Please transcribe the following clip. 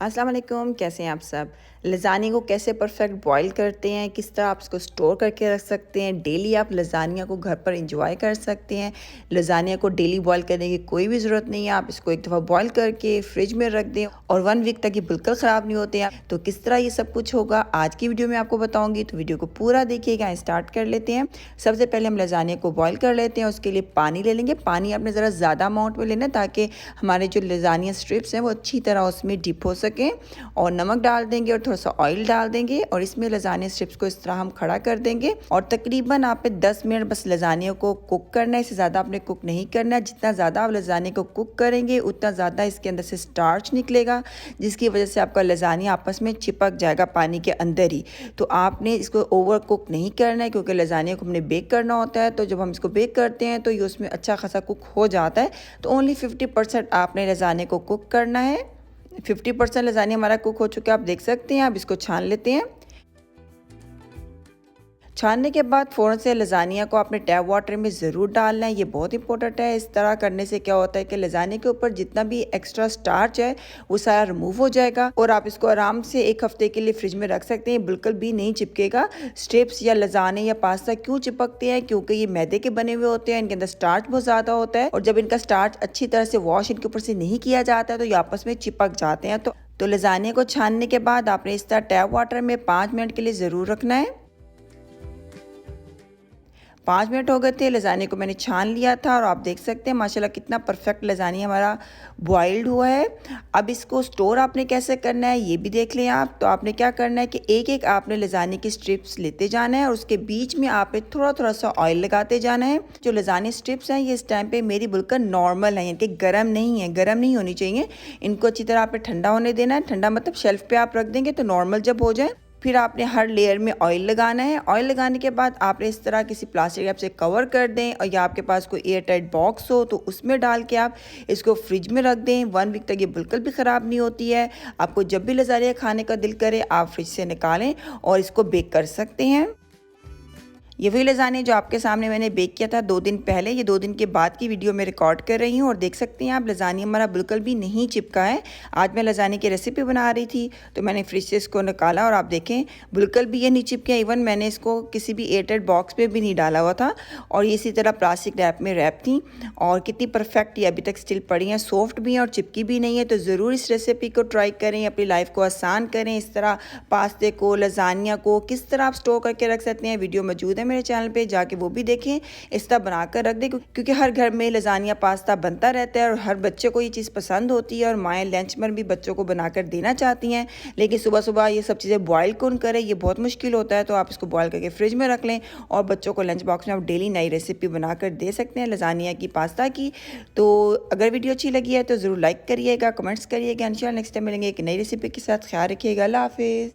अस्सलाम वालेकुम, कैसे हैं आप सब। लज़ानिया को कैसे परफेक्ट बॉईल करते हैं, किस तरह आप इसको स्टोर करके रख सकते हैं। डेली आप लज़ानिया को घर पर इंजॉय कर सकते हैं। लज़ानिया को डेली बॉईल करने की कोई भी ज़रूरत नहीं है। आप इसको एक दफ़ा बॉईल करके फ्रिज में रख दें और 1 वीक तक ये बिल्कुल ख़राब नहीं होते हैं। तो किस तरह ये सब कुछ होगा आज की वीडियो में आपको बताऊँगी, तो वीडियो को पूरा देखिएगा। स्टार्ट कर लेते हैं। सबसे पहले हम लज़ानिया को बॉईल कर लेते हैं। उसके लिए पानी ले लेंगे। पानी आपने ज़रा ज़्यादा अमाउंट में लेना है ताकि हमारे जो लज़ानिया स्ट्रिप्स हैं वो अच्छी तरह उसमें डिप हो सकें। और नमक डाल देंगे और थोड़ा सा ऑयल डाल देंगे और इसमें लज़ानिया स्ट्रिप्स को इस तरह हम खड़ा कर देंगे और तकरीबन आपने 10 मिनट बस लज़ानिया को कुक करना है। इससे ज़्यादा आपने कुक नहीं करना है। जितना ज़्यादा आप लज़ानिया को कुक करेंगे उतना ज़्यादा इसके अंदर से स्टार्च निकलेगा, जिसकी वजह से आपका लज़ानिया आपस में चिपक जाएगा पानी के अंदर ही। तो आपने इसको ओवर कुक नहीं करना है क्योंकि लज़ानिया को हमने बेक करना होता है। तो जब हम इसको बेक करते हैं तो ये उसमें अच्छा खासा कुक हो जाता है। तो ओनली 50% आपने लज़ानिया को कुक करना है। 50% लज़ानिया हमारा कुक हो चुका है, आप देख सकते हैं। अब इसको छान लेते हैं। छानने के बाद फ़ौरन से लज़ानिया को आपने टैप वाटर में ज़रूर डालना है, ये बहुत इंपॉर्टेंट है। इस तरह करने से क्या होता है कि लज़ानिया के ऊपर जितना भी एक्स्ट्रा स्टार्च है वो सारा रिमूव हो जाएगा और आप इसको आराम से 1 हफ़्ते के लिए फ्रिज में रख सकते हैं, बिल्कुल भी नहीं चिपकेगा। स्ट्रिप्स या लज़ानिया या पास्ता क्यों चिपकते हैं? क्योंकि ये मैदे के बने हुए होते हैं, इनके अंदर स्टार्च बहुत ज़्यादा होता है और जब इनका स्टार्च अच्छी तरह से वॉश इनके ऊपर से नहीं किया जाता है तो ये आपस में चिपक जाते हैं। तो लज़ानिया को छानने के बाद आपने इस तरह टैप वाटर में 5 मिनट के लिए ज़रूर रखना है। 5 मिनट हो गए थे, लज़ानिया को मैंने छान लिया था और आप देख सकते हैं माशाल्लाह कितना परफेक्ट लज़ानिया हमारा बॉइल्ड हुआ है। अब इसको स्टोर आपने कैसे करना है ये भी देख लें आप। तो आपने क्या करना है कि एक-एक आपने लज़ानिया की स्ट्रिप्स लेते जाना है और उसके बीच में आपने थोड़ा-थोड़ा सा ऑयल लगाते जाना है। जो लज़ानिया स्ट्रिप्स हैं ये इस टाइम पे मेरी बिल्कुल नॉर्मल हैं, इनके गर्म नहीं है, गर्म नहीं होनी चाहिए। इनको अच्छी तरह आपने ठंडा होने देना है। ठंडा मतलब शेल्फ पे आप रख देंगे तो नॉर्मल जब हो जाए फिर आपने हर लेयर में ऑयल लगाना है। ऑयल लगाने के बाद आपने इस तरह किसी प्लास्टिक रैप से कवर कर दें और या आपके पास कोई एयर टाइट बॉक्स हो तो उसमें डाल के आप इसको फ्रिज में रख दें। 1 वीक तक ये बिल्कुल भी ख़राब नहीं होती है। आपको जब भी लज़ानिया खाने का दिल करे आप फ्रिज से निकालें और इसको बेक कर सकते हैं। ये वही लज़ानिया जो आपके सामने मैंने बेक किया था 2 दिन पहले, ये 2 दिन के बाद की वीडियो मैं रिकॉर्ड कर रही हूँ और देख सकते हैं आप लज़ानिया हमारा बिल्कुल भी नहीं चिपका है। आज मैं लज़ानिया की रेसिपी बना रही थी तो मैंने फ्रिज से इसको निकाला और आप देखें बिल्कुल भी ये नहीं चिपका। इवन मैंने इसको किसी भी एयरटाइट बॉक्स पे भी नहीं डाला हुआ था और ये इसी तरह प्लास्टिक रैप में रैप थी और कितनी परफेक्ट ये अभी तक स्टिल पड़ी हैं, सॉफ्ट भी हैं और चिपकी भी नहीं है। तो ज़रूर इस रेसिपी को ट्राई करें, अपनी लाइफ को आसान करें। इस तरह पास्ते को, लज़ानिया को किस तरह आप स्टोर करके रख सकते हैं, वीडियो मौजूद है मेरे चैनल पे, जाके वो भी देखें। इस तरह बनाकर रख दें क्योंकि हर घर में लज़ानिया पास्ता बनता रहता है और हर बच्चे को ये चीज़ पसंद होती है और माएँ लंच में भी बच्चों को बनाकर देना चाहती हैं। लेकिन सुबह सुबह ये सब चीज़ें बॉयल कौन करे, ये बहुत मुश्किल होता है। तो आप इसको बॉयल करके फ्रिज में रख लें और बच्चों को लंच बॉक्स में आप डेली नई रेसिपी बनाकर दे सकते हैं लज़ानिया की, पास्ता की। तो अगर वीडियो अच्छी लगी है तो ज़रूर लाइक करिएगा, कमेंट्स करिएगा। इंशाल्लाह नेक्स्ट टाइम मिलेंगे एक नई रेसिपी के साथ। ख्याल रखिएगा। अल्लाह हाफिज़।